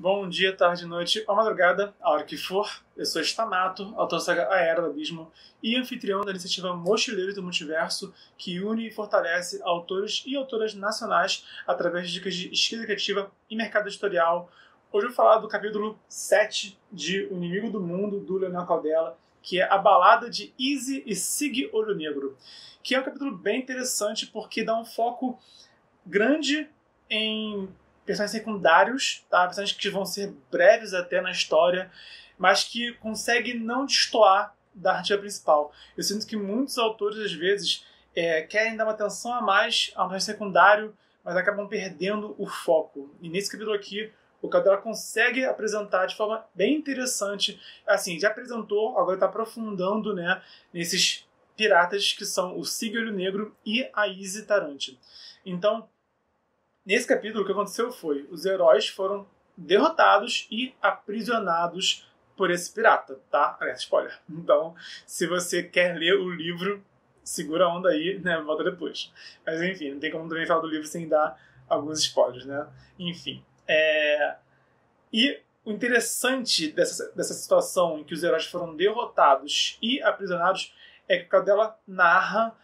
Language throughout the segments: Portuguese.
Bom dia, tarde, noite ou madrugada, a hora que for. Eu sou Stamato, autor da saga A Era do Abismo e anfitrião da iniciativa Mochileiros do Multiverso, que une e fortalece autores e autoras nacionais através de dicas de escrita criativa e mercado editorial. Hoje eu vou falar do capítulo 7 de O Inimigo do Mundo, do Leonel Caldela, que é a balada de Izzy e Sig Olho Negro, que é um capítulo bem interessante porque dá um foco grande em personagens secundários, tá? Personagens que vão ser breves até na história, mas que conseguem não destoar da narrativa principal. Eu sinto que muitos autores, às vezes, querem dar uma atenção a mais a um personagem secundário, mas acabam perdendo o foco. E nesse capítulo aqui, o Caldela consegue apresentar de forma bem interessante. Assim, já apresentou, agora está aprofundando, né, nesses piratas que são o Sig Olho Negro e a Izzy Tarante. Então, nesse capítulo, o que aconteceu foi, os heróis foram derrotados e aprisionados por esse pirata, tá? Aliás, spoiler. Então, se você quer ler o livro, segura a onda aí, né? Volta depois. Mas, enfim, não tem como também falar do livro sem dar alguns spoilers, né? Enfim. E o interessante dessa situação em que os heróis foram derrotados e aprisionados é que o Caldela narra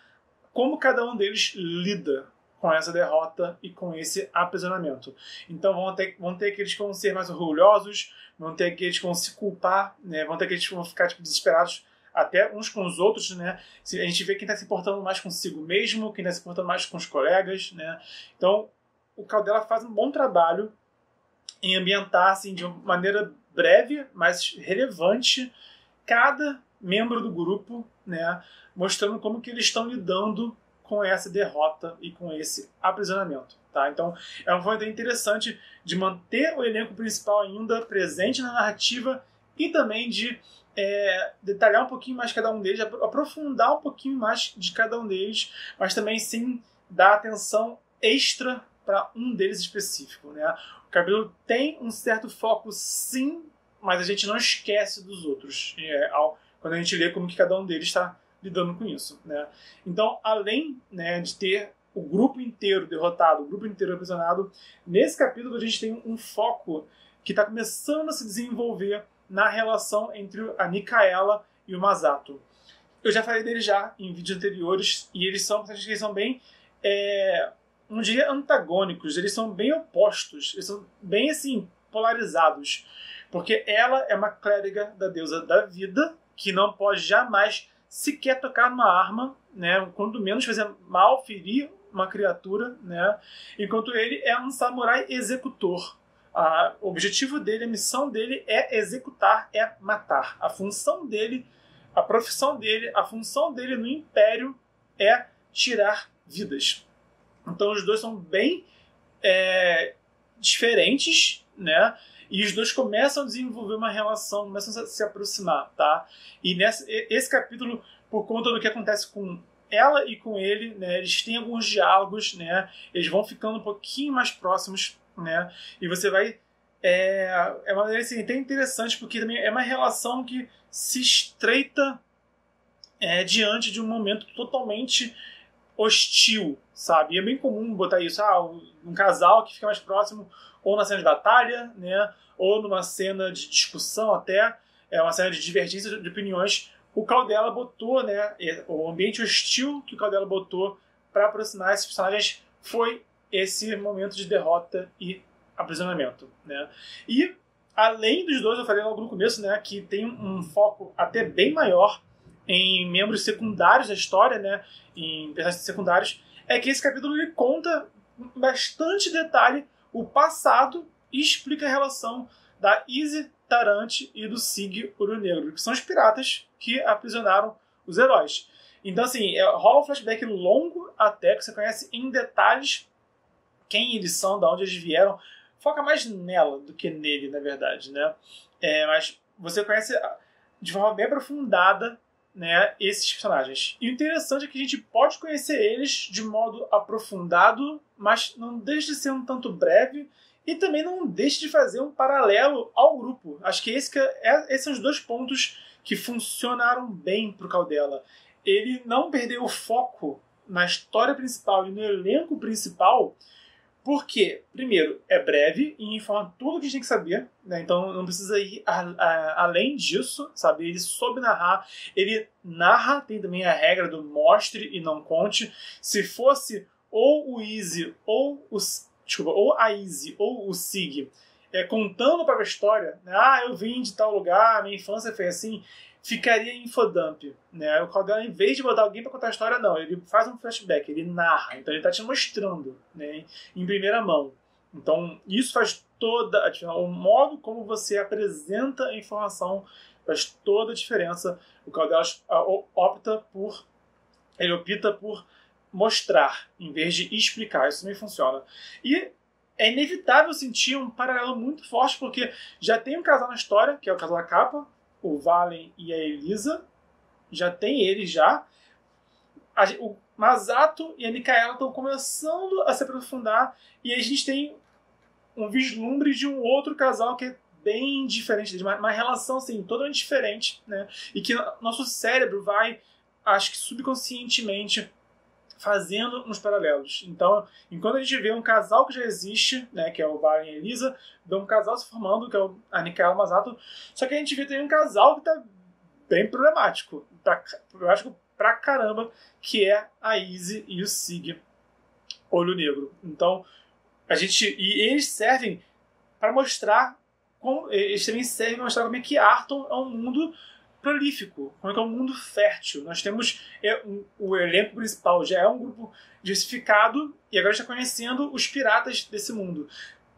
como cada um deles lida com essa derrota e com esse aprisionamento. Então vão ter aqueles que vão ser mais orgulhosos, vão ter aqueles que vão se culpar, né? Vão ter aqueles que vão ficar desesperados até uns com os outros, né? A gente vê quem está se importando mais consigo mesmo, quem está se importando mais com os colegas, né? Então o Caldela faz um bom trabalho em ambientar assim, de uma maneira breve, mas relevante, cada membro do grupo, né? Mostrando como que eles estão lidando com essa derrota e com esse aprisionamento. Tá? Então, é uma forma interessante de manter o elenco principal ainda presente na narrativa e também de detalhar um pouquinho mais cada um deles, aprofundar um pouquinho mais de cada um deles, mas também, sim, dar atenção extra para um deles específico. Né? O capítulo tem um certo foco, sim, mas a gente não esquece dos outros. Quando a gente lê como que cada um deles está lidando com isso, né? Então, além, né, de ter o grupo inteiro derrotado, o grupo inteiro aprisionado, nesse capítulo a gente tem um foco que está começando a se desenvolver na relação entre a Micaela e o Masato. Eu já falei deles já em vídeos anteriores e eles são bem, não diria antagônicos, eles são bem opostos, eles são bem assim polarizados, porque ela é uma clériga da deusa da vida que não pode jamais sequer tocar numa arma, né, quando menos fazer mal, ferir uma criatura, né, enquanto ele é um samurai executor. O objetivo dele, a missão dele é executar, é matar. A função dele, a profissão dele, a função dele no Império é tirar vidas. Então os dois são bem diferentes, né? E os dois começam a desenvolver uma relação, começam a se aproximar, tá? E esse capítulo, por conta do que acontece com ela e com ele, né, eles têm alguns diálogos, né? Eles vão ficando um pouquinho mais próximos, né? E você vai... É uma maneira assim, até interessante, porque também é uma relação que se estreita diante de um momento totalmente hostil, sabe? E é bem comum botar isso, um casal que fica mais próximo ou na cena de batalha, né? Ou numa cena de discussão até, uma cena de divergência de opiniões. O Caldela botou, né? O ambiente hostil que o Caldela botou para aproximar esses personagens foi esse momento de derrota e aprisionamento, né? E além dos dois, eu falei logo no começo, né? Que tem um foco até bem maior em membros secundários da história, né? Em personagens secundários, é que esse capítulo ele conta com bastante detalhe o passado e explica a relação da Izzy Tarante e do Sig Olho Negro, que são os piratas que aprisionaram os heróis. Então, assim, rola um flashback longo até que você conhece em detalhes quem eles são, de onde eles vieram. Foca mais nela do que nele, na verdade, né? Mas você conhece de forma bem aprofundada, né, esses personagens. E o interessante é que a gente pode conhecer eles de modo aprofundado, mas não deixa de ser um tanto breve e também não deixa de fazer um paralelo ao grupo. Acho que esses são os dois pontos que funcionaram bem para o Caldela. Ele não perdeu o foco na história principal e no elenco principal Porque, primeiro, é breve e informa tudo o que a gente tem que saber, né? Então não precisa ir além disso, sabe? Ele soube narrar, ele narra, tem também a regra do mostre e não conte. Se fosse ou o Easy ou o... Desculpa, ou a Easy ou o Sig contando para a história, né? Eu vim de tal lugar, minha infância foi assim, ficaria infodump, né? O Caldela, em vez de botar alguém para contar a história, não, ele faz um flashback, ele narra, então ele está te mostrando, né, em primeira mão. Então isso faz toda a diferença. O modo como você apresenta a informação faz toda a diferença. O Caldela opta por mostrar, em vez de explicar. Isso também funciona. E é inevitável sentir um paralelo muito forte, porque já tem um casal na história, que é o casal da capa, o Valen e a Elisa. Já tem eles já. O Masato e a Micaela estão começando a se aprofundar, e aí a gente tem um vislumbre de um outro casal que é bem diferente deles, uma relação assim, totalmente diferente, né? E que nosso cérebro vai, acho que subconscientemente, fazendo uns paralelos. Então, enquanto a gente vê um casal que já existe, né, que é o Valen e a Elisa, vê um casal se formando, que é a Micaela e o Masato, só que a gente vê também um casal que está bem problemático, eu acho que pra caramba, que é a Izzy e o Sig, Olho Negro. Então, e eles servem para mostrar, eles também servem para mostrar como é que Arton é um mundo prolífico, como é que é um mundo fértil. Nós temos o elenco principal, já é um grupo diversificado, e agora está conhecendo os piratas desse mundo.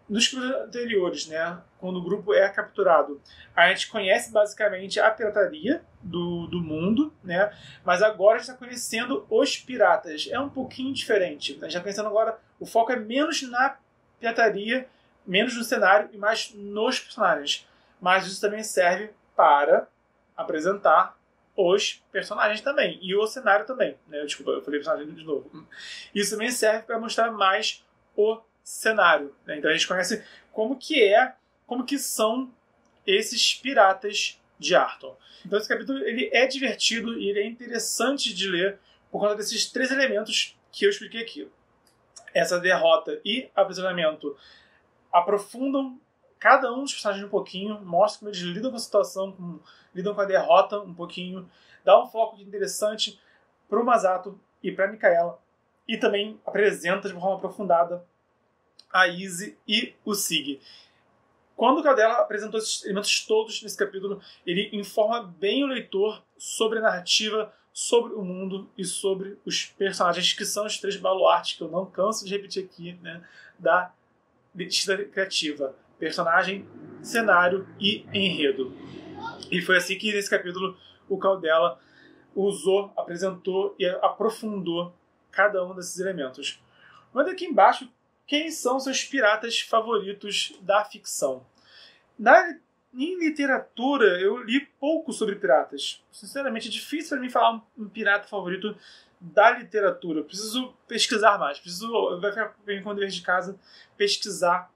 Nos capítulos anteriores, né, quando o grupo é capturado, a gente conhece basicamente a pirataria do mundo, né, mas agora a gente está conhecendo os piratas. É um pouquinho diferente. A gente está conhecendo agora, o foco é menos na pirataria, menos no cenário e mais nos personagens. Mas isso também serve para apresentar os personagens também, e o cenário também, né? Desculpa, eu falei personagem de novo. Isso também serve para mostrar mais o cenário, né? Então a gente conhece como que são esses piratas de Arton. Então esse capítulo ele é divertido e ele é interessante de ler por conta desses três elementos que eu expliquei aqui. Essa derrota e aprisionamento aprofundam cada um dos personagens um pouquinho, mostram como eles lidam com a situação, lidam com a derrota um pouquinho, dá um foco interessante para o Masato e para a Micaela, e também apresenta de uma forma aprofundada a Izzy e o Sig. Quando o Caldela apresentou esses elementos todos nesse capítulo, ele informa bem o leitor sobre a narrativa, sobre o mundo e sobre os personagens, que são os três baluartes que eu não canso de repetir aqui, né, da escrita criativa: personagem, cenário e enredo. E foi assim que nesse capítulo o Caldela apresentou e aprofundou cada um desses elementos. Manda aqui embaixo quem são seus piratas favoritos da ficção. Em literatura, eu li pouco sobre piratas. Sinceramente, é difícil para mim falar um pirata favorito da literatura. Eu preciso pesquisar mais. Vai ficar bem com o dever de casa pesquisar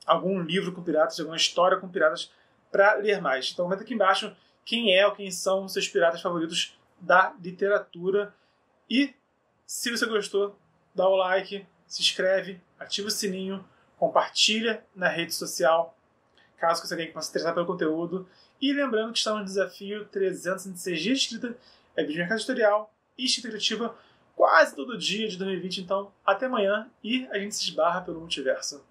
algum livro com piratas, alguma história com piratas para ler mais. Então comenta aqui embaixo quem são seus piratas favoritos da literatura. E se você gostou, dá o like, se inscreve, ativa o sininho, compartilha na rede social, caso você tenha que se interessar pelo conteúdo. E lembrando que estamos no desafio 326 dias de escrita, vídeo de mercado editorial e escrita criativa quase todo dia de 2020. Então, até amanhã e a gente se esbarra pelo multiverso.